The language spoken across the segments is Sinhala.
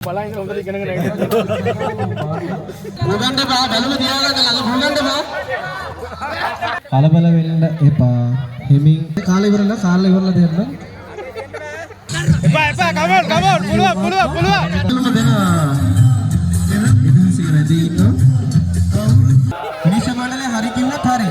බලන්න හොඳට ඉගෙනගෙන ඉන්න. උගන්න බා බැලුම තියාගන්න ළඟ උගන්න බා. කලබල වෙන්න එපා. හිමින් කාලේ ඉවරලා දෙන්න. එපා කමෝන් පුළුවන්. මිනිස්සු මණ්ඩලේ හරි කිව්වොත් හරි.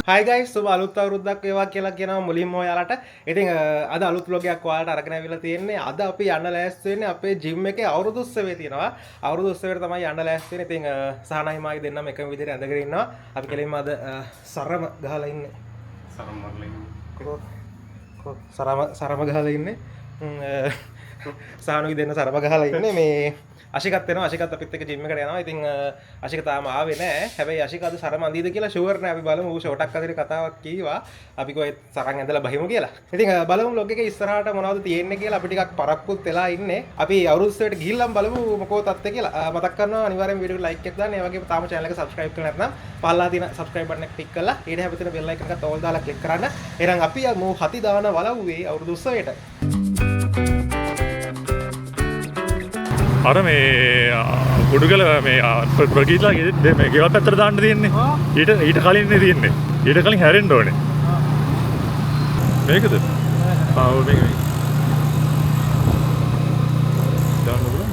Hi guys, සුබ අලුත් අවුරුද්දක් වේවා කියලා කියනවා මුලින්ම ඔයාලට. ඉතින් අද අලුත් vlog එකක් ඔයාලට අරගෙන ආවිලා තියෙන්නේ. අද අපි යන්න ලෑස්ති වෙන්නේ අපේ gym එකේ අවුරුදු උත්සවය තියෙනවා. අවුරුදු උත්සවයට තමයි යන්න ලෑස්ති වෙන්නේ. ඉතින් සහනයි මායි දෙන්නම එකම විදිහට ඇඳගෙන ඉන්නවා. අපි කෙලින්ම අද සරම ගහලා ඉන්නේ. සරම මරලා ඉන්නේ. සරම ගහලා ඉන්නේ. සහනුයි දෙන්න සරම ගහලා ඉන්නේ. මේ අශිකත් වෙනවා. අශිකත් අපිත් එක්ක ජිම් එකට යනවා. ඉතින් අශික තාම ආවේ නැහැ. හැබැයි අශික අද සරම අඳීද කියලා ෂුවර් නෑ. අපි බලමු. ඌ ෂොටක් අතර කතාවක් කීවා. අපි කොහෙ සරන් ඇඳලා බහිමු කියලා. ඉතින් බලමු vlog එකේ ඉස්සරහට මොනවද තියෙන්නේ කියලා. අපි ටිකක් පරක්කුත් වෙලා ඉන්නේ. අපි අවුරුදු උත්සවයට ගිහිල්ලාම බලමු මොකෝ තත්ත්වය කියලා. මතක් කරනවා අනිවාර්යෙන් වීඩියෝ එක ලයික් එකක් දාන්න. ඒ වගේම තාම channel එක subscribe කරලා නැත්නම් පල්ලා තියෙන subscribe button එක click කරලා ඊට හැපි තියෙන bell icon එකත් ඕල් දාලා click කරන්න. එහෙනම් අපි යමු හති දාන වලව්වේ අවුරුදු උත්සවයට. අර මේ ගොඩගල මේ ප්‍රගීලා මේ ගෙවල් පැත්තට දාන්න තියෙන්නේ. ඊට කලින් නේ තියෙන්නේ. ඊට කලින් හැරෙන්න ඕනේ. මේකද? ඔව් මේක. දාන්න බලන්න.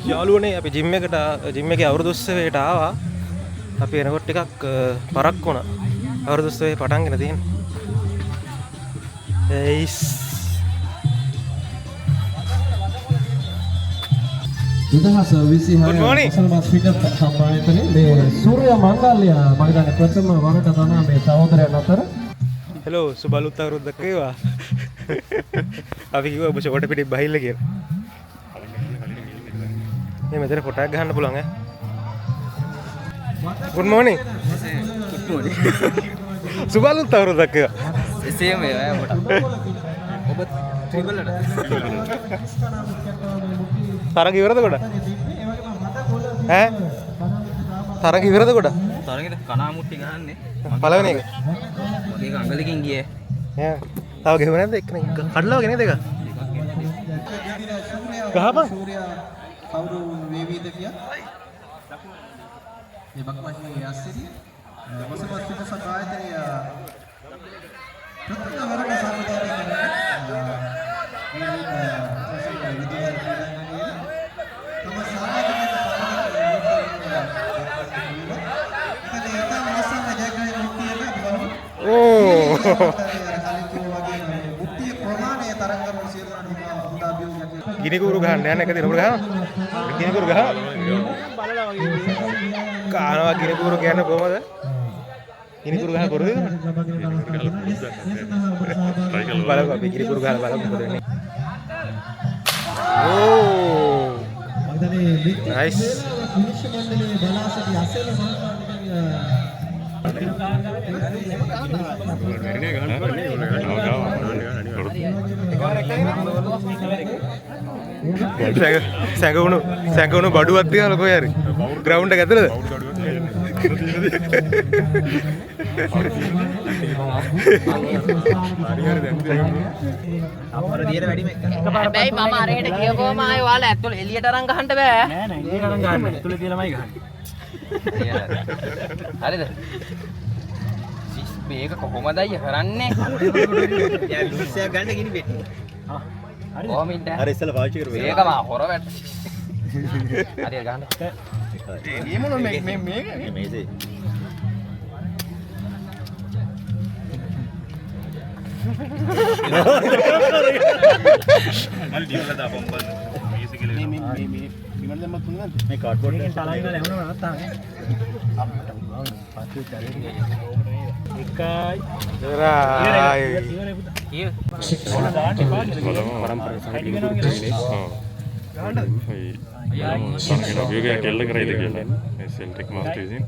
යාළුවනේ අපි ජිම් එකේ අවුරුදු උත්සවයට ආවා. අපි එනකොට ටිකක් පරක් වුණා. අවුරුදු උත්සවේ පටන් ගෙන තියෙන්නේ. ඒයිස් 2026 මුසල්මාන් ක්‍රිකට් සම්මානයේ මේ සූර්ය මංගල්‍ය මම හිතන්නේ ප්‍රථම වරට තමයි මේ සහෝදරයන් අතර. හෙලෝ සුබ අලුත් අවුරුද්දක් වේවා. අපි කිව්වා ඔබ ෂොට පිටින් බහිල්ල කියලා. මේ මෙතන ෆොටෝ එකක් ගන්න පුළුවන් ඈ. good morning. good morning. සුබ අලුත් අවුරුද්දක් වේවා. එසේම වේවා ඔබට. ඔබ ත්‍රිබලට. තරග ඉවරද කොට? ඈ? තරග ඉවරද කොට? තරගෙට කනාමුට්ටි ගහන්නේ. පළවෙනි එක. මගේ අඟලකින් ගියේ. ඈ. තව ගෙව නැද්ද එක්කනේ? කඩලා වගේ නේද එක? ගහපන්. කවුරු වේවිද කියා? මේ බක්මන්නේ යස්සෙදී මොසපත් පිට සකායතේ ප්‍රථම වරක සම්පූර්ණ gini guru gahන්න යන්න එක දිනකට ගහනවා. gini guru ගහනවා. කානවා gini guru කියන්නේ කොහමද? gini guru ගහන පොරද? බලන්න අපි gini guru ගහලා බලමු මොකද වෙන්නේ. ඕ! නයිස්. මිනිස්සු මණ්ඩලයේ බලාසිටි අසල සැඟවුණු බඩුවක් තියනවා කොහේ හරි ග්‍රවුන්ඩ් එක ඇතුළේද? හැබැයි මම අරහෙට කියපුවම ආයේ ඔයාලා ඇතුළේ එළියට අරන් ගහන්න බෑ. නෑ නෑ එළියට අරන් ගහන්න. ඇතුළේ තියලාමයි ගහන්නේ. හරිද? මේක කොහොමද අයියා කරන්නේ? යා ලුස්සයක් ගන්න ගිනි පෙට්ටිය. හරිද? කොහොමින්ද? අර ඉස්සලා පාවිච්චි කරපේ. මේක මා හොර වැට. හරියට ගන්න. මේ මොන මේක මේසේ. මල් දිවලා දාපම් බලන්න. මේසේ කියලා. මේ විමල් දැම්මත් තුනද? මේ කාඩ්බෝඩ් එකෙන් තලයින් වල ලැබුණා නැත්නම්. අපිට පාතු චාලේ. එකයි අභියෝගයක් කෙල්ල කරයිද කියලා මේ සෙල්ටික් මාස්ටර් විසින්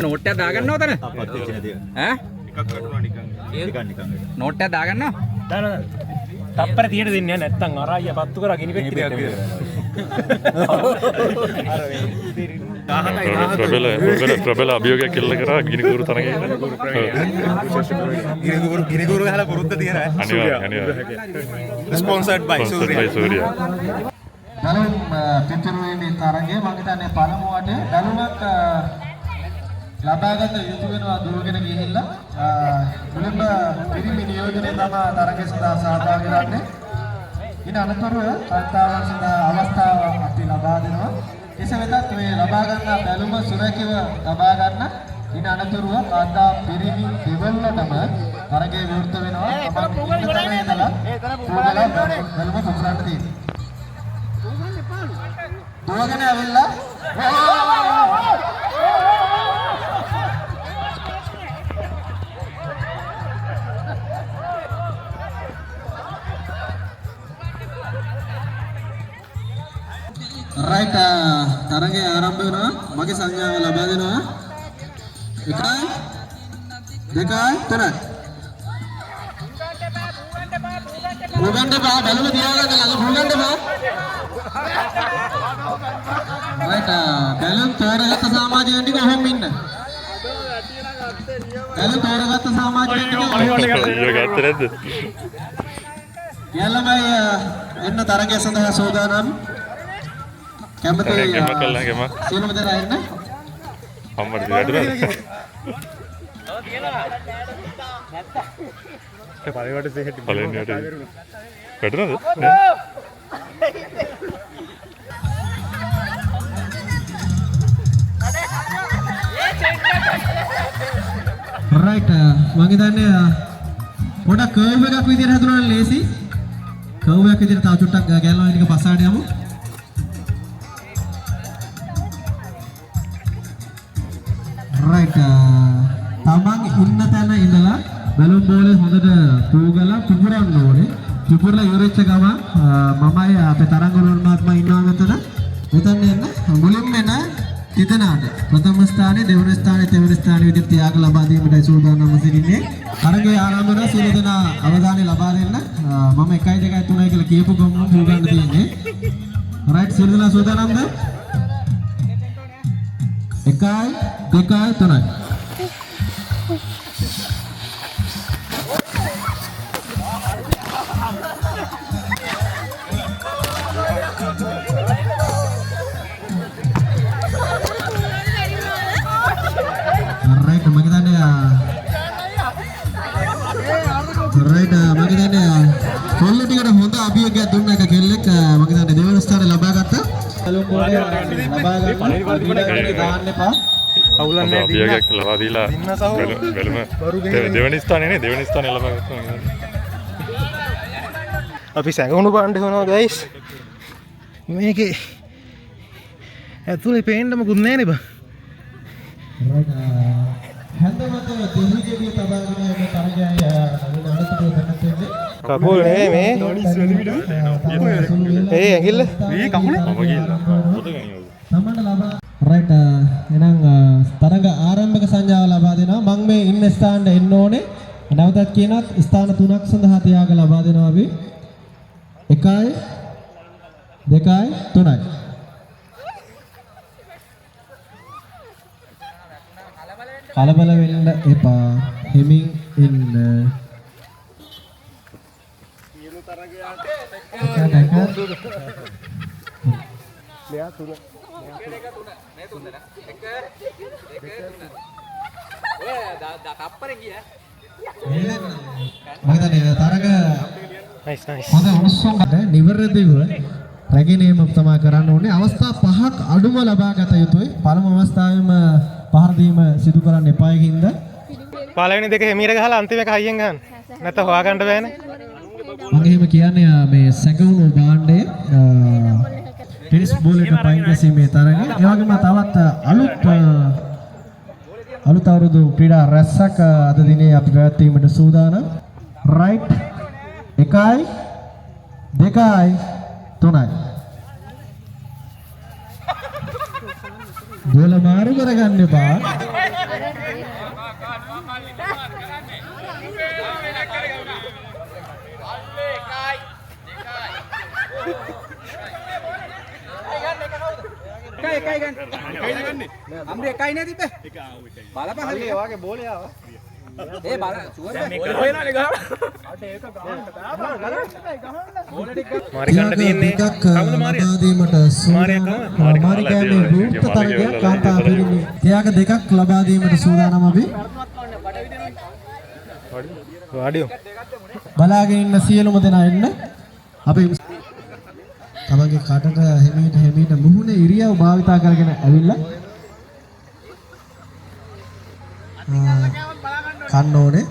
නෝට්ටයක් දාගන්නව තන ඈ නෝට්ටයක් දාගන්නව තප්පර තියෙන දෙන්නේ නැත්තම් අරායිය පත්තු කරා ගිනි පෙට්ටියක් ප්‍රබල අභියෝගයක් කෙල්ල කරා ගිනිකුරු තරග ගිනිකුරු ගහලා පුරුද්ද තියෙන ස්පොන්සර්ඩ් බයි සූර්යා දැනුම් පිටුරුවේ තරගයේ මම හිතන්නේ පළමුවට දැනුමක් ලබාගත යුතු වෙනවා දුරගෙන ගිහිල්ලා මුලින්ම පිරිමි නියෝජනය තමයි තරගය සඳහා සහභාගී වෙන්නේ. ඊට අනතුරුව සංස්ථාවන් සඳහා අවස්ථාව අපි ලබා දෙනවා. එසේ වෙතත් මේ ලබා ගන්න බැලුම සුරැකිව ලබා ගන්න ඊට අනතුරුව කාන්තා පිරිමි දෙවොල්ලටම තරගයේ විවෘත වෙනවා. තමයි ඉන්න තැන ඉඳලා පොඩලා බැලුම සුසරන්න තියෙනවා. දුවගෙන ඇවිල්ලා රයිට් තරගය ආරම්භ වෙනවා. මගේ සංඥාව ලබා දෙනවා. 1 2 3 උගන්න බා බලමු තියාගන්න ළඟ උගන්න බා රයිට් බැලුම් තෝරගත්ත සමාජයෙන් ටික ඔහොම ඉන්න බැලුම් තෝරගත්ත සමාජයෙන් ටික ගත්තේ නැද්ද යාළුවයි එන්න තරගය සඳහා සූදානම් කැමති සියලුම දෙනා එන්න අම්මට වැඩුණාද පළවෙනිවට සෙහෙටි පළවෙනිවට වැඩුණාද රයිට් මම හිතන්නේ පොඩක් කර්ව් එකක් විදියට හදුනා නම් ලේසි කර්ව් එකක් විදියට තව චුට්ටක් ගෑල්ලා ටික පස්සාට යමු රයිට් තමන් ඉන්න තැන ඉඳලා බැලුම් බෝලේ හොඳට පූගලා පුපුරන්න ඕනේ පුපුරලා ඉවරෙච්ච ගම මමයි අපේ තරංගුරුවන් මහත්මයා ඉන්නවා මෙතන එන්න මුලින්ම එන තිතනාට ප්‍රථම ස්ථානයේ දෙවන ස්ථානයේ තෙවන ස්ථානයේ විදිහට තියාග ලබා දීමටයි සූදානම් සිටින්නේ. තරගයේ ආරම්භ වෙන සියලු දෙනා අවධානය ලබා දෙන්න. මම 1 2 3 කියලා කියපු ගමන් පූගන්න තියෙන්නේ. රයිට් සියලු දෙනා සූදානම්ද? 1 2 3 කොල්ල ටිකට හොඳ අභියෝගයක් දුන්න එක කෙල්ලෙක් මම හිතන්නේ දෙවන ස්ථානේ ලබා ගත්තා. දාන්න එපා. අවුලන්නේ අභියෝගයක් ලබා දීලා බැලුම දෙවනි ස්ථානේ නේ දෙවනි ස්ථානේ ලබා ගත්තා. අපි සැඟවුණු පාණ්ඩේ වෙනවා ගයිස්. මේකේ ඇතුලේ පේන්න මොකුත් නැහැ නේ බං. හැන්දමත දෙහිගෙඩිය තබාගෙන යන තරගයයි අනුතපෝ දැක්කේ. කකුල් නේ මේ. ඒ ඇඟිල්ල. මේ කකුලේ මම ගිහලා. පොත ගනියෝ. සම්මත ලබා රයිට් එහෙනම් තරග ආරම්භක සංඥාව ලබා දෙනවා. මම මේ ඉන්න ස්ථානට එන්න ඕනේ. නැවතත් කියනත් ස්ථාන 3ක් සඳහා තියාග ලබා දෙනවා අපි. 1 2 3යි. කලබල වෙන්න එපා. හිමින් ඉන්න. සියලු තරගයන්ට මෙයා තුන. මේ තුනද? 1 2 3. ඔය තප්පරේ ගියා. මම තරග නයිස් නයිස්. හොඳ උණුසුම් නිවැරදිව රැගෙනීම තමයි කරන්න ඕනේ. අවස්ථා 5ක් අඩුම ලබා ගත යුතුයි. පළමු අවස්ථාවේම පහර දීම සිදු කරන්න එපායි හින්දා පළවෙනි දෙක හිමීර ගහලා අන්තිම එක හයියෙන් ගන්න. නැත්නම් හොයාගන්න බෑනේ. මම එහෙම කියන්නේ මේ සැඟවුණු භාණ්ඩයේ ටෙනිස් බෝලයට පයින් ගැසීමේ තරගය. ඒ වගේම තවත් අලුත් අවුරුදු ක්‍රීඩා රැස්සක් අද දිනේ අපි පැවැත්වීමට සූදානම්. රයිට් 1යි 2යි 3යි. බෝල මාරු කරගන්න එපා. මාරි ගන්න තියෙන්නේ. කවුද මාරිය? මාරිය කම? මාරි කියන්නේ විවෘත තරගයක් කාන්තා පිරිමි. ත්‍යාග දෙකක් ලබා දීමට සූදානම් අපි. වාඩියෝ. බලාගෙන ඉන්න සියලුම දෙනා එන්න. අපි තමන්ගේ කටට හිමීට මුහුණ ඉරියව් භාවිතා කරගෙන ඇවිල්ලා කන්න ඕනේ.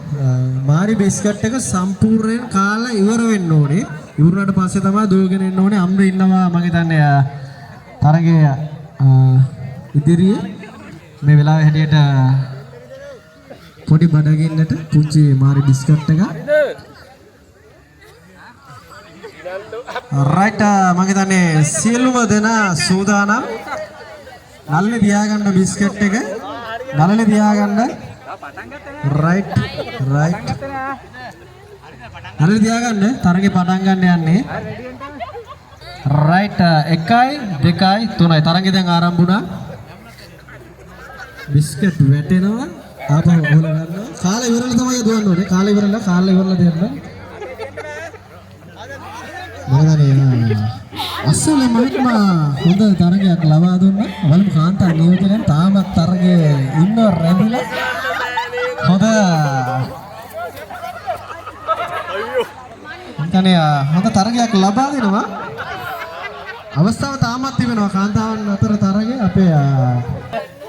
මාරි බිස්කට් එක සම්පූර්ණයෙන් කාලා ඉවර වෙන්න ඕනේ. ඉවරනට පස්සේ තමයි දුවගෙන එන්න ඕනේ. අම්ර ඉන්නවා මම හිතන්නේ තරගයේ ඉදිරියේ මේ වෙලාවේ හැටියට පොඩි බඩගින්නට පුංචි මාරි බිස්කට් එක. රයිට් මම හිතන්නේ සියලුම දෙනා සූදානම්. නළලේ තියාගන්න බිස්කට් එක. නළලේ තියාගන්න. රයිට් නළලේ තියාගන්න. තරගේ පටන් ගන්න යන්නේ. රයිට් 1යි 2යි 3යි. තරගේ දැන් ආරම්භ වුණා. බිස්කට් වැටෙනවා. ආපහු හොල ගන්නවා. කාලේ ඉවරලා තමයි දුවන්න ඕනේ. කාලේ ඉවරලා දෙන්න. මගදනේ අස්සලේ මහිත්ම හොඳ තරගයක් ලබා දුන්නා. වලම් කාන්තා නියෝජනයෙන් තාමත් තරගයේ ඉන්න රැඳිලා හොඳ හොඳ තරගයක් ලබා දෙනවා. අවස්ථාව තාමත් තිබෙනවා කාන්තාවන් අතර තරගයේ අපේ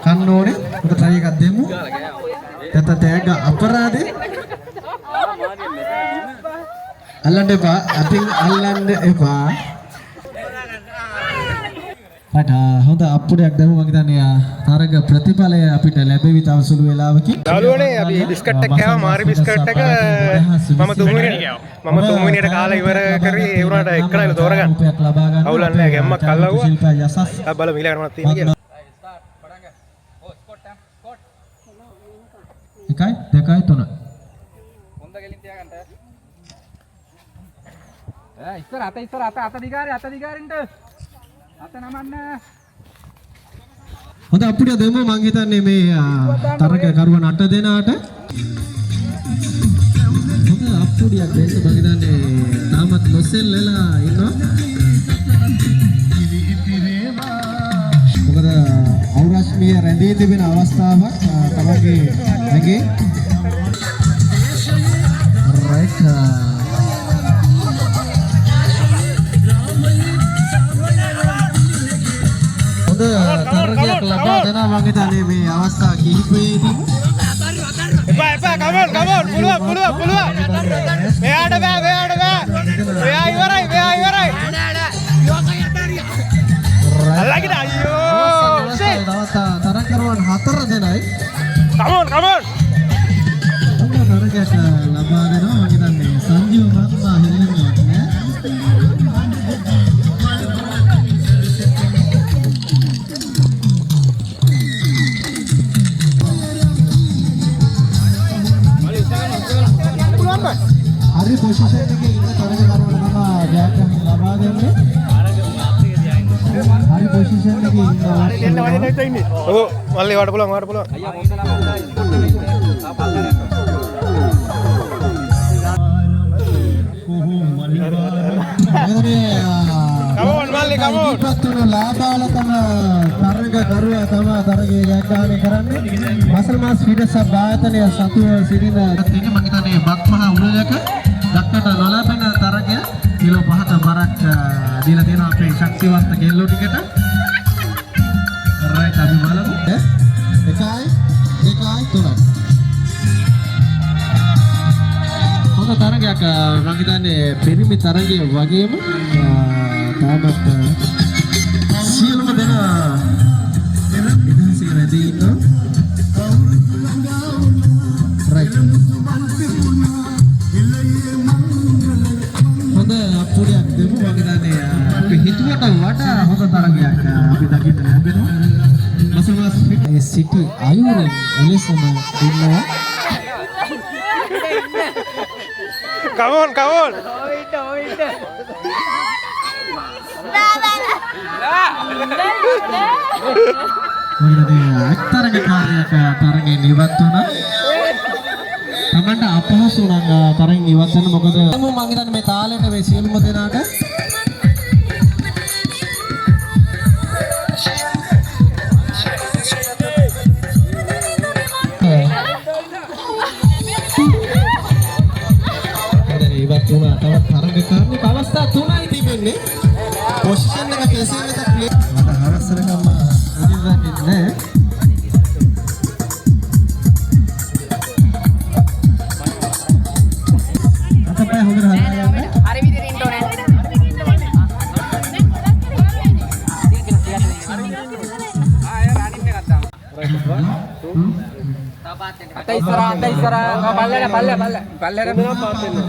කන්න ඕනේ. හොඳ ට්‍රයි එකක් දෙමු. නැත්නම් තෑග්ග අපරාධේ අල්ලන්න එපා. අතින් අල්ලන්න එපා. හොඳ අප්පුඩයක් දැම්මු. මම හිතන්නේ තරග ප්‍රතිඵලය අපිට ලැබෙවි තව සුළු වෙලාවකින්. යාළුවනේ අපි බිස්කට් එක කෑවා. මාරි බිස්කට් එක මම තුන්වෙනියට කාලා ඉවර කරේ. ඒ වුණාට එක්කනයිල තෝරගන්න. අවුලක් නැහැ. ගැම්මක් අල්ලවුවා. බලමු ඊළඟට මොනවද තියෙන්නේ කියලා. 1යි 2යි 3යි. ඉස්සර අත දිගාරින්ට අත නමන්න. හොඳ අප්පුඩිය දෙමු. මං හිතන්නේ මේ තරග කරුවන් 8 දෙනාට හොඳ අප්පුඩියක් දෙන්න. මං හිතන්නේ තාමත් නොසෙල්ලලා ඉන්නවා. මොකද අවුරස්මිය රැඳී තිබෙන අවස්ථාවක් තමගේ නැගේ. රයිට් තරගයක් ලබා දෙනවා. මම හිතන්නේ මේ අවස්ථා කිහිපෙදී එපා කමෝන් පුළුවන්. මෙයාට බෑ. මෙයා ඉවරයි. අල්ලගෙන අයියෝ. තවත් තරග කරුවන් 4 දෙනයි. කමෝන්. තරගයක් ලබා දෙනවා. මම හිතන්නේ සංජීව මහත්මයා හෙල්ලෙනවා නේ. හරි පොසිෂන් එකේ ඉන්න තරග කරුවන් තමයි ජයග්‍රහණ ලබා දෙන්නේ. හරි පොසිෂන් එකේ ඉන්න ඔව් මල්ලි වාට පුළුවන්. කමෝන් මල්ලි මල්ලි කමෝන්. ඉපත් වුණු ලාබාලතම තරග කරුවා තමයි තරගයේ ජයග්‍රහණය කරන්නේ. මසල් මාස් ෆීඩර්ස් ආයතනය සතුව සිටින තියෙන්නේ මම හිතන්නේ බක්මහ උළෙලක දක්නට නොලැබෙන තරගය කිලෝ 5ට බරක් දීලා තියෙනවා අපේ ශක්තිවන්ත ගෙල්ලෝ ටිකට. රයිට් අපි බලමු. 1 2 3 හොඳ තරගයක් මම හිතන්නේ පිරිමි තරගය වගේම තාමත් සියලුම දෙනා ඉඳන්සිය රැඳී ඉන්නවා. රයිට් හොඳ අපුඩයක් දෙමු මම හිතන්නේ අපි හිතුවට වඩා හොඳ තරගයක් අපි දකින්න ලැබෙනවා. මසල්මාස් මේ සිටි අයුරෙන් එලෙසම ඉන්නවා. Come on come on. තරගකාරයෙක් තරගෙන් ඉවත් වුණා. තමන්ට අපහසු නම් තරගෙන් ඉවත් වෙන්න මොකද මම හිතන්නේ මේ තාලෙට මේ සියලුම දෙනාට ඉවත් වුණා. තවත් තරගකාරයෙක් අවස්ථා 3යි තිබෙන්නේ. පොසිෂන් එක කෙසේ වෙතත් ප්ලේ මට හරස්සනකම ඉදිරියට නෑ. අතපය හොඳට හරියන්නේ. හරි විදිහට ඉන්න ඕනේ. අත ඉස්සරහා පල්ලෙට පාත් වෙන්න.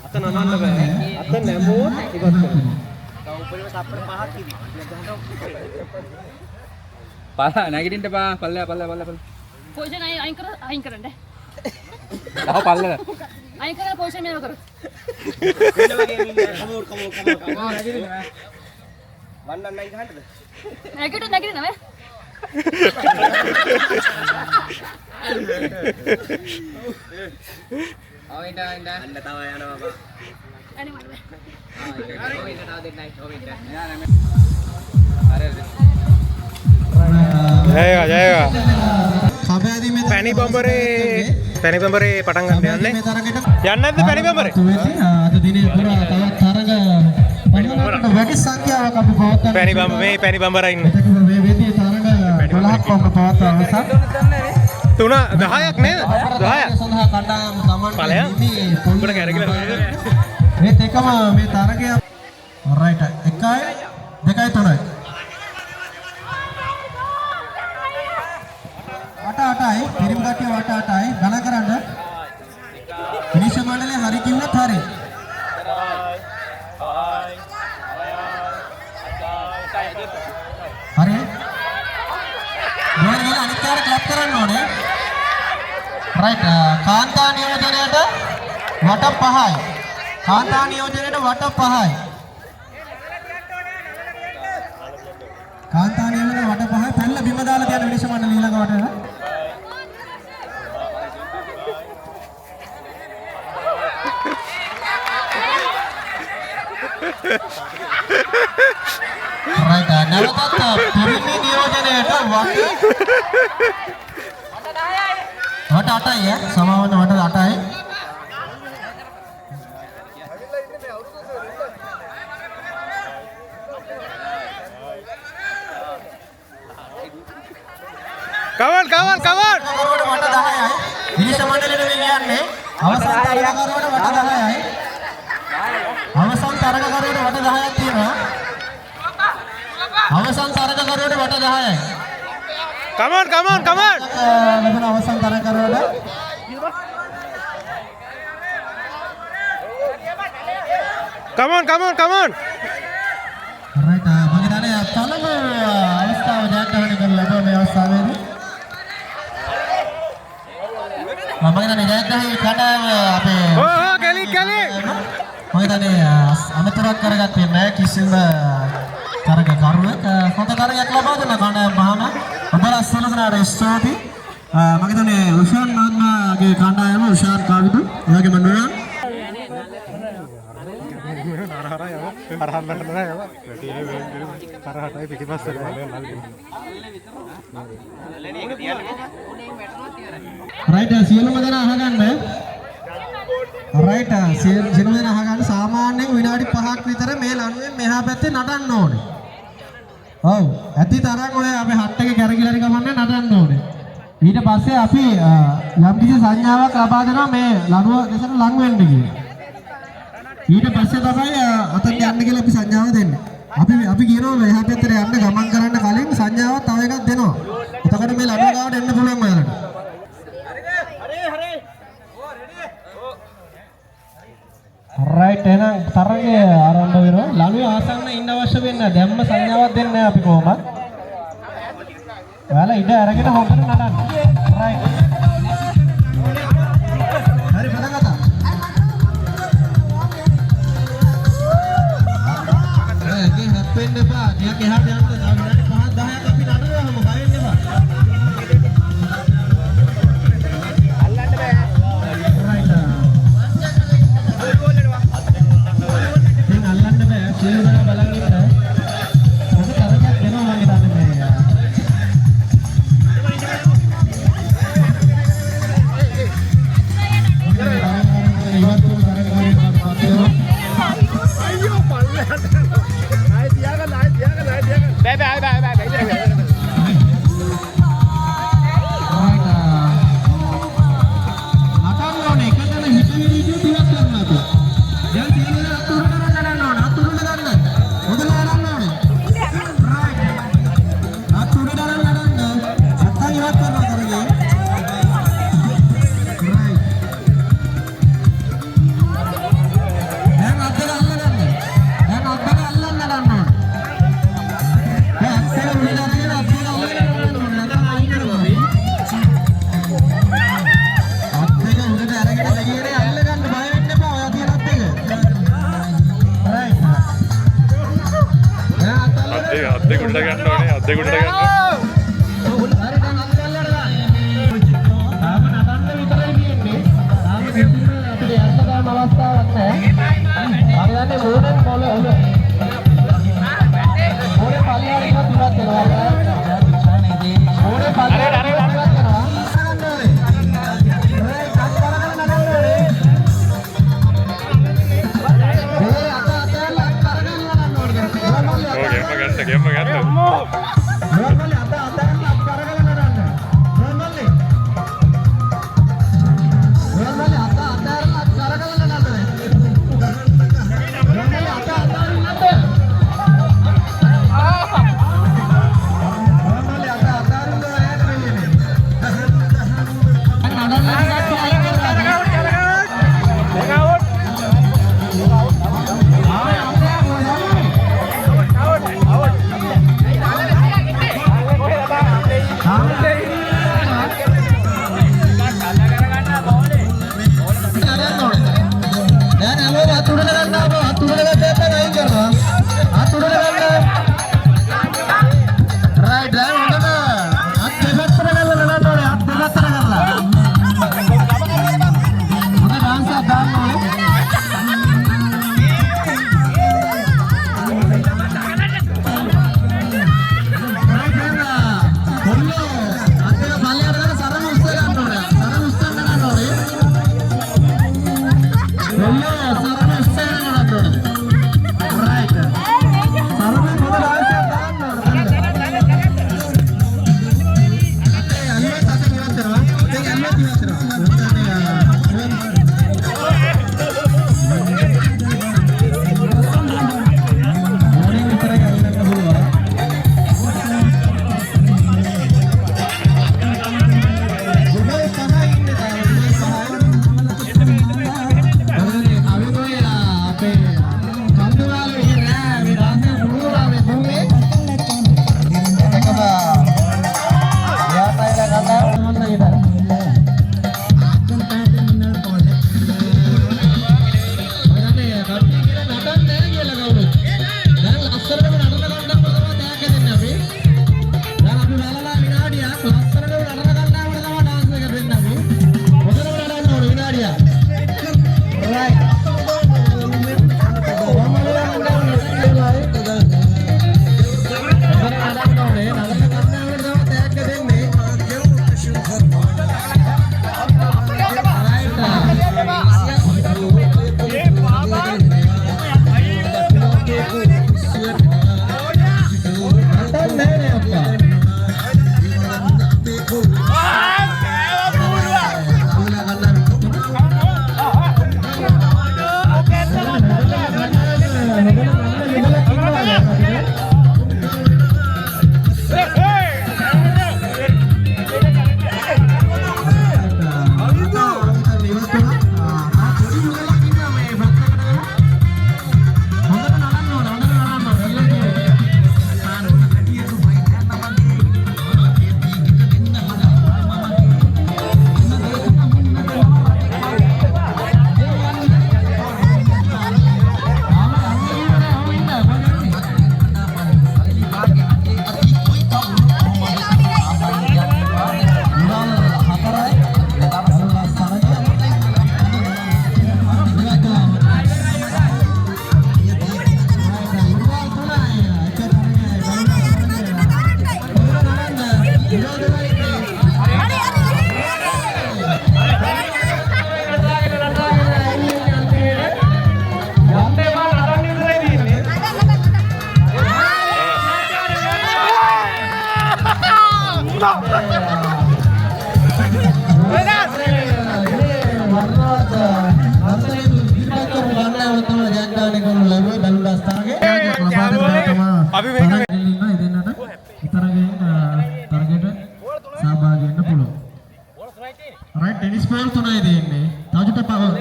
අත නනන්න බෑ. අත නැමුවොත් ඉවත් කරනවා. උපරිම තප්පර 5ක් කිවි. පල්ලා නැගිටින්න පා පල්ලා. පොසිෂන් අයින් කරන්න. ආව පල්ලා. අයින් කරලා පොසිෂන් මේව කර. වෙන වගේ ඉන්නේ. කමෝන්. නැගිටින්න. වන්නන්න නයි ගහන්නද? නැගිටින්න නේ. අන්න තව යනවා බා. අනේ මට. ජයවා. කබෑදීමේ පැණි බඹරේ පටන් ගන්න යන්නේ. මේ තරගෙට යන්නේ නැද්ද පැණි බඹරේ? අද දිනේ පුරා තවත් තරග පන්වලට වැඩි සංඛ්‍යාවක් අපි පවත්වන පැණි බඹරා ඉන්නේ. මේ වෙදී තරග 12ක් වම පවත්වන අවසන් 10ක් නේද? 10ක්. සඳහා කණ්ඩායම් සමන් ඵලයන්? උඹට කැරකිලා නේද? මේ දෙකම මේ තරගය රයිට් 1 2 3යි වට 8යි පිරිමි කට්ටිය වට 8යි ගණන් කරන්න විනිශ්චය මණ්ඩලය හරි කිව්වොත් හරි හරි ගෝල් අනිත් කාර ක්ලබ් කරන්න ඕනේ රයිට් කාන්තා නියෝජනයට වට 5යි කාන්තා නියෝජනයට වට 5යි කාන්තා නියෝජනයට වට 5යි පැනලා බිම දාලා තියන විනිශ්චය මණ්ඩලය ඊළඟ වටේට right නැවතත් පිරිමි නියෝජනයට වට 8යි සමාවන වට 8යි කමන් වට 10යි විනිශ්චය මණ්ඩලයට මේ කියන්නේ අවසන් තරගකරුවට වට 10යි අවසන් තරගකරුවට වට 10ක් තියෙනවා අවසන් තරගකරුවට වට 10යි කමන් ලැබෙන අවසන් තරගකරුවට කමන් රයිට් මම හිතන්නේ පළමු අවස්ථාව ජයග්‍රහණය කරලා ලැබුවා මේ අවස්ථාවේදී මම හිතන්නේ ජයග්‍රහණය කණ්ඩායම අපේ කැලි මම හිතන්නේ අමතරක් කරගත්තේ නැහැ කිසිම තරගකරුවෙක් හොඳ තරගයක් ලබා දුන්නා කණ්ඩායම මහම ඔබලා සියලු දෙනාට ස්තුතියි මම හිතන්නේ උෂාන් මහත්මයාගේ කණ්ඩායම උෂාන් කාවිදු එයාගේ මනුවන් රයිට් සියලුම දෙනා අහගන්න. රයිට් සියලුම දෙනා අහගන්න. සාමාන්‍යයෙන් විනාඩි 5ක් විතර මේ ලනුවෙන් මෙහා පැත්තේ නටන්න ඕනේ. ඔව් ඇති තරම් ඔය අපේ හට් එකේ කැරකිලා හරි කමන්නේ නටන්න ඕනේ. ඊට පස්සේ අපි යම් කිසි සංඥාවක් ලබා දෙනවා මේ ලනුව දෙසට ලං වෙන්න කියලා. ඊට පස්සේ තමයි අතට යන්න කියලා අපි සංඥාව දෙන්නේ. අපි කියනවා මෙහා පැත්තට යන්න ගමන් කරන්න කලින් සංඥාවක් තව එකක් දෙනවා. එතකොට මේ ලනුව ගාවට එන්න පුළුවන් ඔයාලට. රයිට් එහෙනම් තරගය ආරම්භ වෙනවා. ලනුවේ ආසන්න ඉන්න අවශ්‍ය වෙන්නේ නැහැ. දැම්ම සංඥාවක් දෙන්නේ නැහැ අපි කොහොමද? ඔයාලා ඉඩ අරගෙන හොඳට නටන්න. රයිට්. හරි පටන් ගත්තා. ඒකේ හැප්පෙන්න එපා. ටිකක් එහාට යන්න. තව විනාඩි 5ක් 10ක් අපි නටනවාම බය වෙන්න එපා. අල්ලන්න බෑ. රයිට්. අල්ලන්න බෑ. සියලු දෙනා බලන් ඉන්න. මොකද තරගයක් දෙනවා මම හිතන්නේ මේ.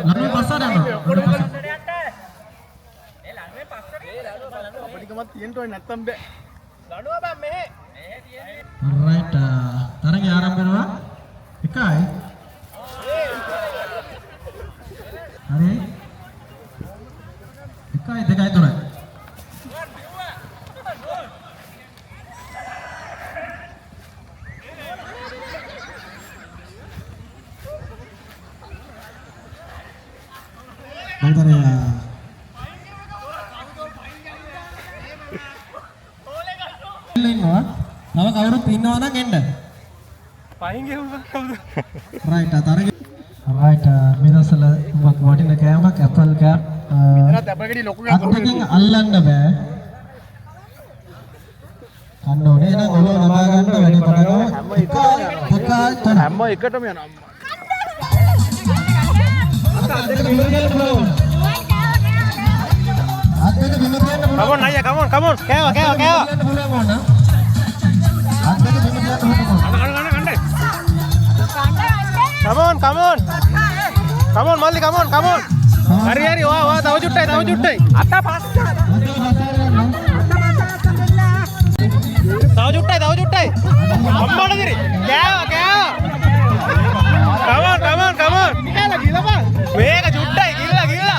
ලනු පස්සට යනවා. right තරගය ආරම්භ වෙනවා. එකයි. හරි. එකයි දෙකයි තුනයි. Antara තව කවුරුත් ඉන්නවා නම් එන්න. පයින් ගෙවුවා කවුද? right තරගය right මේ දවස්වල වටින කෑමක් ඇපල් කෑම අත්දකින් අල්ලන්න බෑ. අන්න ඕනේ එහෙනම් ඔළුව නමා ගන්න වැඩි පටන් ගන්න. හැම එකටම යනවා. Come on Naya, come on. Kewa. Come on, Malli, come on. Hari, wah, tahu juttai. Atta pasta. Tahu juttai. Amma ada diri. Kewa. Come on. Gila bang. Mega juttai, gila. Gila.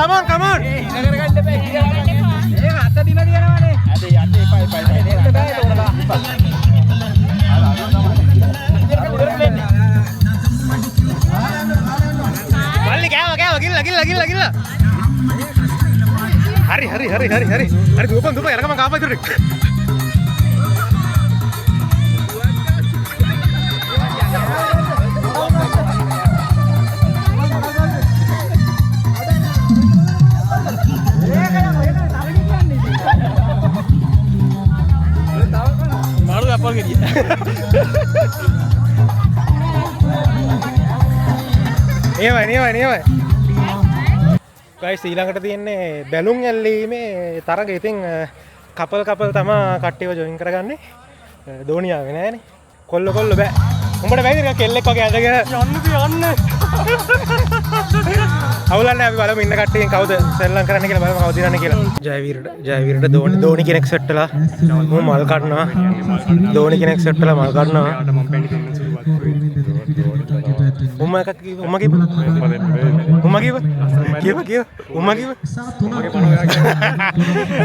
Come on. Malli kewa, gila. Hari, dupan, ya rekam apa itu? Malu apa lagi? Iya. Guys, ඊළඟට තියෙන්නේ බැලුම් ඇල්ලීමේ තරගය. ඉතින් කපල් තමා කට්ටියව ජොයින් කරගන්නේ. දෝනියාවේ නෑනේ. කොල්ල බෑ. උඹට බැයිද කෙල්ලෙක් වගේ ඇදගෙන යන්න. අවුලන්නේ අපි බලමු ඉන්න කට්ටියෙන් කවුද සෙල්ලම් කරන්න කියලා බලමු කවුද දිනන්නේ කියලා. ජයවීරට දෝනි කෙනෙක් සෙට් වෙලා මම මල් කඩනවා. දෝනි කෙනෙක් සෙට් වෙලා මල් කඩනවා.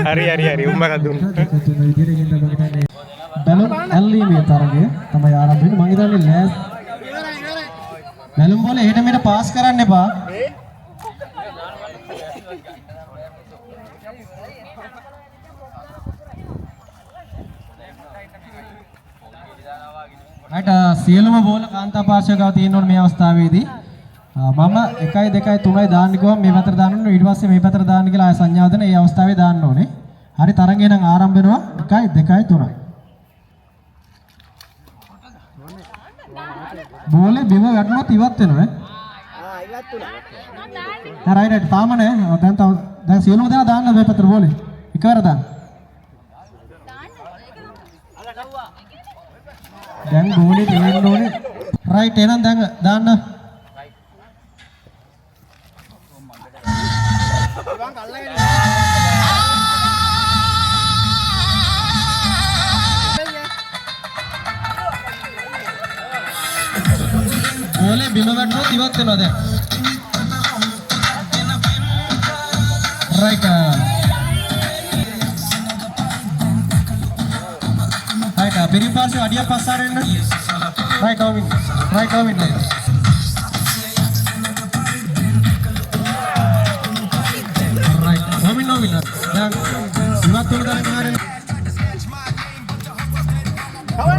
හරි උම්මා කදුන්න. බැලුම් ඇල්ලීමේ තරගය තමයි ආරම්භ වෙන්නේ. මම හිතන්නේ බැලුම් බෝල එහෙට මෙහෙට පාස් කරන්න එපා. right සියලුම බෝල කාන්තා පාර්ශවයකව තියෙන්න ඕනේ මේ අවස්ථාවේදී. මම 1 2 3 දාන්න ගියාම මේ පැත්තට දාන්න ඕනේ. ඊට පස්සේ මේ පැත්තට දාන්න කියලා ආය සංඥාව දෙන. ඒ අවස්ථාවේ දාන්න ඕනේ. හරි තරගය නම් ආරම්භ වෙනවා. 1 2 3 බෝලේ බිම වැටුණොත් ඉවත් වෙනවා ඈ. ඉවත් වුණා. right තාම නෑ. දැන් සියලුම දෙනා දාන්න මේ පැත්තට බෝලේ. එකවර දාන්න. දැන් බෝලේ දෙන්න ඕනේ. right එහෙනම් දැන් දාන්න. බෝලේ බිම වැටුණොත් ඉවත් වෙනවා දැන්. right පිරිපාර්ශ්ව අඩිය පස්සාර එන්න. right over in. right over in. දැන් ඉවත් වෙන තරම් ආරෙන්න.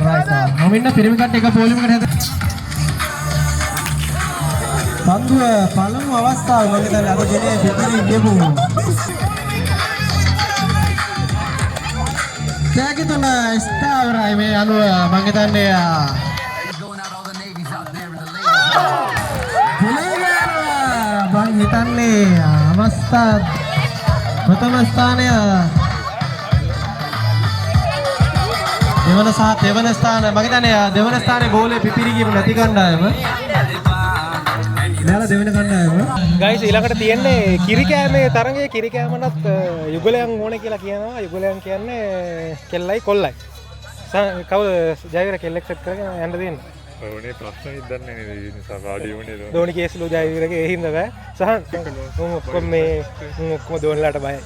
right නොමින්න පිරිමි කට්ට එක පොලිමකට හැද. පන්දුව පළමු අවස්ථාව මම හිතන්නේ අද දිනේ පිටින් ගියපු තෑගි තුන ස්ථාවරයි මේ අනුව මම හිතන්නේ මම හිතන්නේ අවස්ථා ප්‍රථම ස්ථානය දෙවන සහ තෙවන ස්ථාන මම හිතන්නේ දෙවන ස්ථානයේ ගෝලේ පිපිරි ගියපු නැති කණ්ඩායම. මෙයාලා දෙවෙනි කණ්ඩායම. ගයිස් ඊළඟට තියෙන්නේ කිරිකෑමේ තරඟයේ කිරිකෑමනත් යුගලයන් ඕනේ කියලා කියනවා. යුගලයන් කියන්නේ කෙල්ලයි කොල්ලයි. කවුද ජයවීර කෙල්ලෙක් සෙට් කරගෙන යන්න දෙන්නේ? ඕනේ ප්‍රශ්න ඉදන්නේ නේද ඒ නිසා වාඩි වුණේ නේද? දෝනි කේස්ලු ජයවීරගේ ඒ හින්දා බෑ. සහන් ඔක්කොම මේ ඔක්කොම දෝනිලාට බයයි.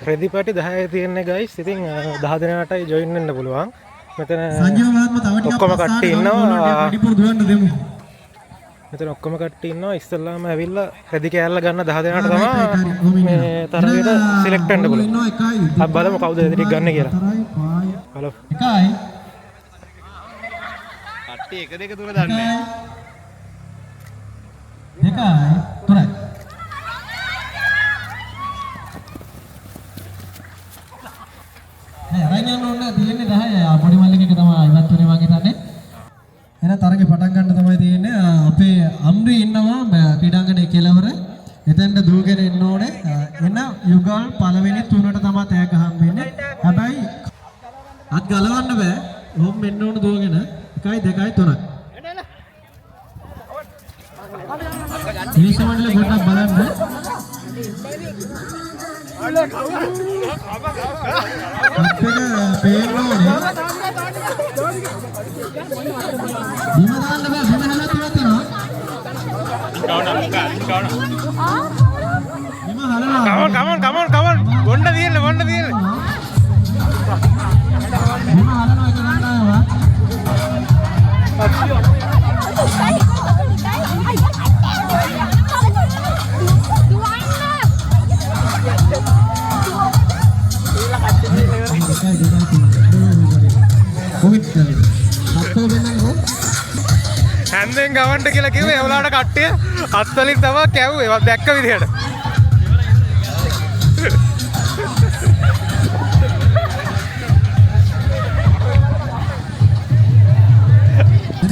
රෙදි පැටි 10 තියෙන්නේ ගයිස්. ඉතින් 10 දෙනාටයි ජොයින් වෙන්න පුළුවන්. මෙතන සංජීව මහත්මයා තව ටිකක් ඔක්කොම කට්ටිය ඉන්නවා. වැඩිපුර දුවන්න දෙමු. මෙතන ඔක්කොම කට්ටිය ඉන්නවා. ඉස්සල්ලාම ඇවිල්ලා රෙදි කෑල්ල ගන්න 10 දෙනාට තමයි මේ තරගයට සිලෙක්ට් වෙන්න පුළුවන්. අපි බලමු කවුද රෙදි ටික ගන්න කියලා. බලමු. එකයි කට්ටිය 1 2 3 දන්නේ. දෙකයි තුනයි. අරන් යන්න ඕනේ තියෙන්නේ 10. පොඩි මල්ලික එක තමයි ඉවත් වෙන්නේ මං හිතන්නේ. එහෙනම් තරගේ පටන් ගන්න තමයි තියෙන්නේ. අපේ අම්රි ඉන්නවා ක්‍රීඩාංගණයේ කෙළවර. එතෙන්ට දුවගෙන එන්න ඕනේ. එන යුගල් පළවෙනි තුනට තමයි තෑග්ග හම්බෙන්නේ. හැබැයි අත් ගලවන්න බෑ. ඔහොම එන්න ඕන දුවගෙන. 1 2 3. ඉනිෂ මණ්ඩල පොඩ්ඩක් බලන්න. අපේ පේනෝනේ. බිම දාන්න බෑ. බිම හැලත් ඉවතනවා. බිම හලනවා. come on බොන්න තියෙන්නේ බිම හලනවා එක ගන්නවා. හැන්දෙන් ගවන්ට කියලා කිව්වේ එවලාට කට්ටිය අත්වලින් තමයි කැව්වේ. ඒවත් දැක්ක විදිහට.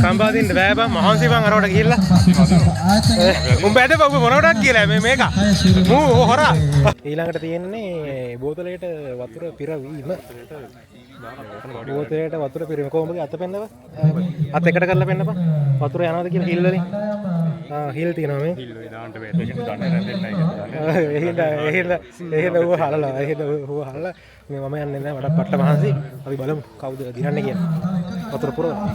කම්බාදින්න බෑ බං මහන්සි බං අරවට ගිහිල්ලා. උඹ ඇද බං මොනවටක් කියලා මේක. මූ හොරා. ඊළඟට තියෙන්නේ බෝතලයට වතුර පිරවීම. බෝතලයට වතුර පිරවීම කොහොමද අත පෙන්නව? අත එකට කරලා පෙන්නපන්. වතුර යනවාද කියලා හිල් වලින්. හිල් තියෙනවා මේ. හිල් වලින් දාන්න බෑ. ඒක දන්නේ නැහැ. එහෙද ඌව හලලා. ඌව හලලා මේ මම යන්නේ නැහැ. මට පට්ට මහන්සි. අපි බලමු කවුද දිනන්නේ කියලා. වතුර පුරවලා.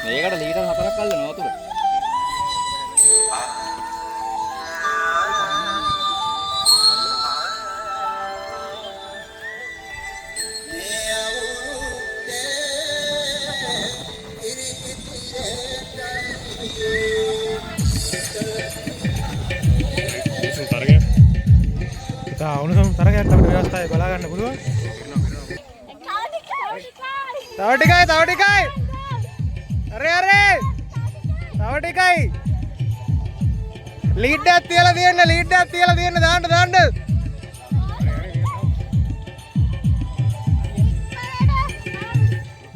මේකට ලීටර් 4ක් අල්ලනවා වතුර. උණුසුම් තරගයක් අපිට ව්‍යවස්ථාවේ බලා ගන්න පුළුවන්. තව ටිකයි. අරේ තව ටිකයි. ලීඩ් එකක් තියලා තියෙන්න දාන්න.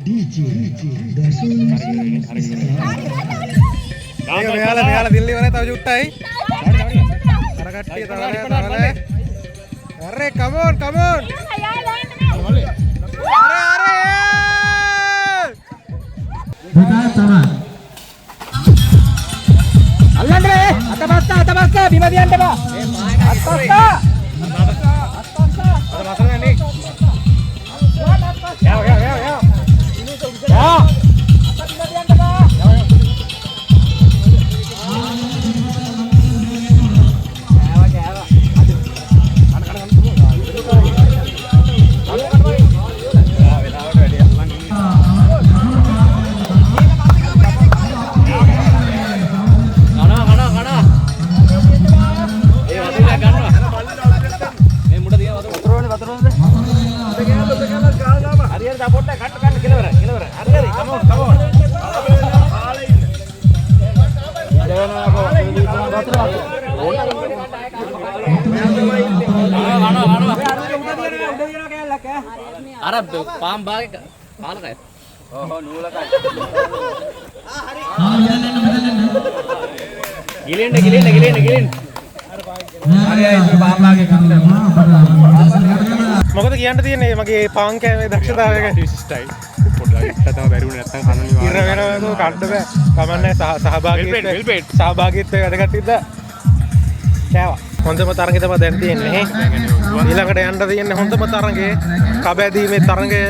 DJ දසුන් මෙයාලා දිල්ලි වනේ තව චුට්ටයි. අර කට්ටිය තව අරේ come on. අරේ අල්ලන්නේ අතපස්ස බිම දියන්න බා. අතපස්ස. අර මසල යන්නේ. යා. අර පාම් බාගේ කාලකයි. ඔව් නූලකයි. ගිලින්න. හරි අය පාම් බාගේ කන්න. මොකද කියන්න තියෙන්නේ මගේ පාන් කෑමේ දක්ෂතාවය ගැන? විශිෂ්ටයි. පොඩ්ඩක් තව බැරිුනේ නැත්තම් කන්න ඉර වෙනවද කන්න බෑ. කමන්නේ සහභාගීත්වය වැඩ කටයුත්ත කෑවා. හොඳම තරඟේ තමයි දැන් තියෙන්නේ. ඊළඟට යන්න තියෙන්නේ හොඳම තරඟේ කබැදීමේ තරඟය.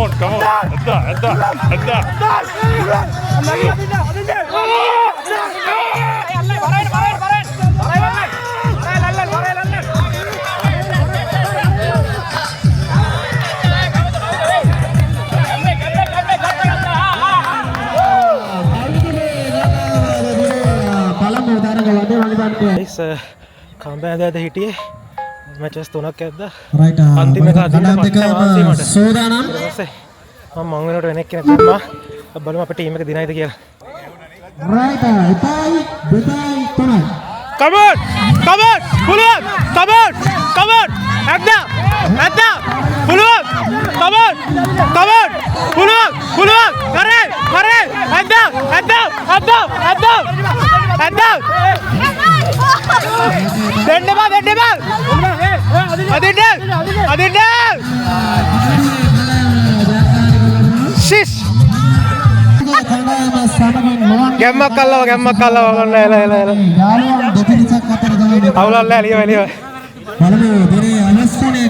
Come on. කම්බෑද හිටියේ මැචස් 3ක් ඇද්දා. රයිට් අන්තිම එක අදින්න පස්සේ මට සෝදානම් ඊපස්සේ මම මං වෙනකොට වෙන එක්කෙනෙක් දැම්මා. බලමු අපේ ටීම් එක දිනයිද කියලා. රයිට් එකයි දෙකයි තුනයි. Come on! පුළුවන්! Come on! ඇද්දා! පුළුවන්! Come on! පුළුවන්! හරි! ඇද්දා! දෙන්න බා! අදින්න! ශිෂ්! ගැම්මක් අල්ලව ගන්න එල. යාළුවන් දෙපිරිසක් අතර තමයි අවුලල්ල එළිය. බලමු දිනේ අවස්ථාවේ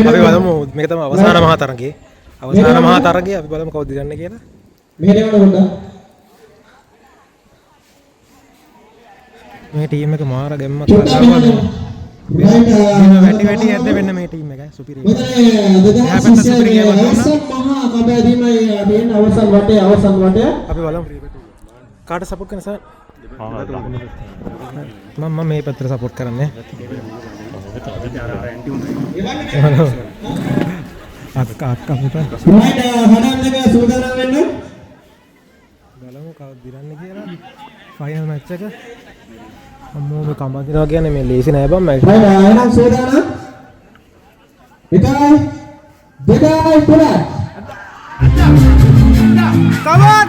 අපි බලමු මේක තමයි අවසාන මහා තරගයේ. අපි බලමු කවුද ගන්න කියලා. මේ ටීම් එක මාර ගැම්මක් අල්ලනවා. වැටි ඇද්ද වෙන්න මේ ටීම් එක සුපිරි. අපි බලමු කාට සපෝට් කරන සර්? මම මේ පැත්තට සපෝට් කරන්නේ. අක්කා පුතා. බලමු කවුද දිරන්නේ කියලා. ෆයිනල් මැච් එක. අම්මෝ මේ කම්බා දිනවා කියන්නේ මේ ලේසි නෑ බං මැච්. එහෙනම් සෝදානම්. එකයි දෙකයි තුනයි. Come on!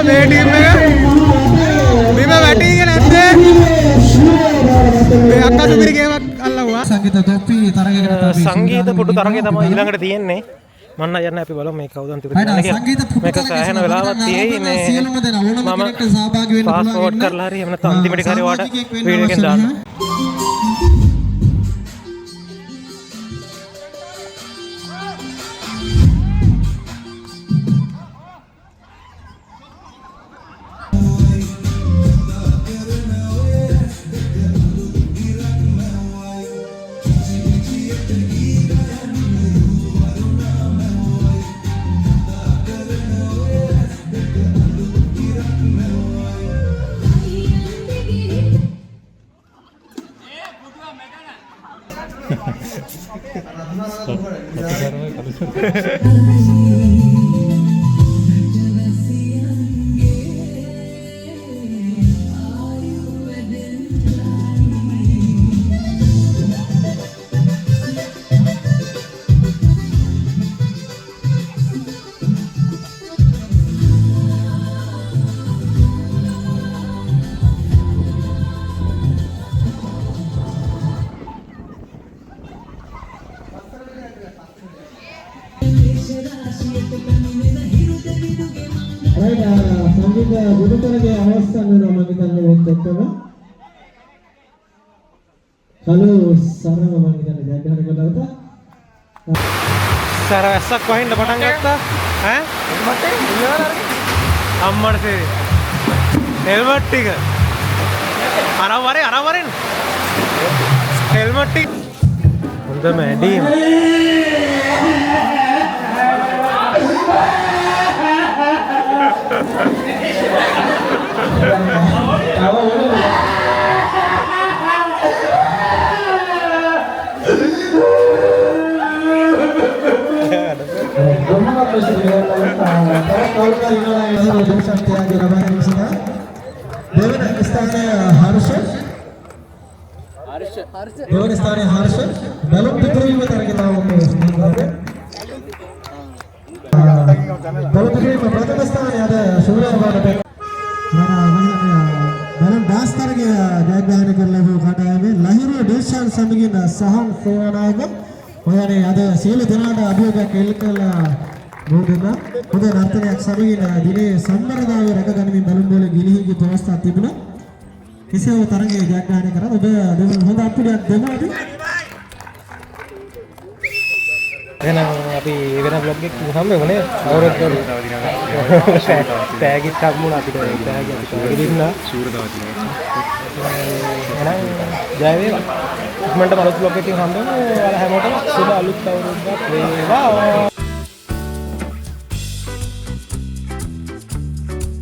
මේ ටීම් එක බිම වැටීගෙන නැත්තේ මේ අක්කා සුපිරි ගේමක් අල්ලුවා. සංගීත තොප්පි තරගයකට අපි සංගීත පුටු තරගය තමයි ඊළඟට තියෙන්නේ. මන්න යන්න අපි බලමු මේ කවුද අන්තිමට සංගීත යන්නේ පුටු මේක සෑහෙන වෙලාවක් තියෙයි මේ සියලුම දෙනා ඕනම කෙනෙක්ට සහභාගී වෙන්න ෆාස්ට් ෆෝවර්ඩ් කරලා හරි එහෙම නැත්නම් අන්තිමට හරි වාට වීඩියෝ එකෙන් දාන්න. සංගීත බුදුතරගේ අවස්ථාව වෙනවා මම හිතන්නේ මේක එක්කම හලෝ සරම මම හිතන්නේ ජයග්‍රහණය කළාද සර වැස්සක් වහින්න පටන් ගත්තා ඈ අම්මට තේරෙයි හෙල්මට් ටික අරවරෙන් හෙල්මට් ටික හොඳ මැඩීම් සමගින් සහන් සේනානායක ඔයනේ අද සියලු දෙනාට අභියෝගයක් එල්ල කළා බෝධිනා හොඳ නර්තනයක් සමගින් දිනේ සම්මරදාවේ රැකගනිමින් බැලුම් බෝලේ ගිලිහි ගිය අවස්ථාවක් තිබුණා. කෙසේව තරගයේ ජයග්‍රහණය කරා. ඔබ දෙවන හොඳ අප්පුඩියක් දෙමු අපි. එහෙනම් අපි වෙන බ්ලොග් එකක් හම්බ වෙන්නේ අවුරුද්දට ටැග් එකක් හම්බුණා අපිට ටැග් එකක් දෙන්න ෂූරතාව තියෙනවා. එහෙනම් ජය වේවා. ඉක්මනට බලත් බ්ලොග් එකකින් හම්බ වෙනවා. ඔයාලා හැමෝටම සුබ අලුත් අවුරුද්දක් වේවා.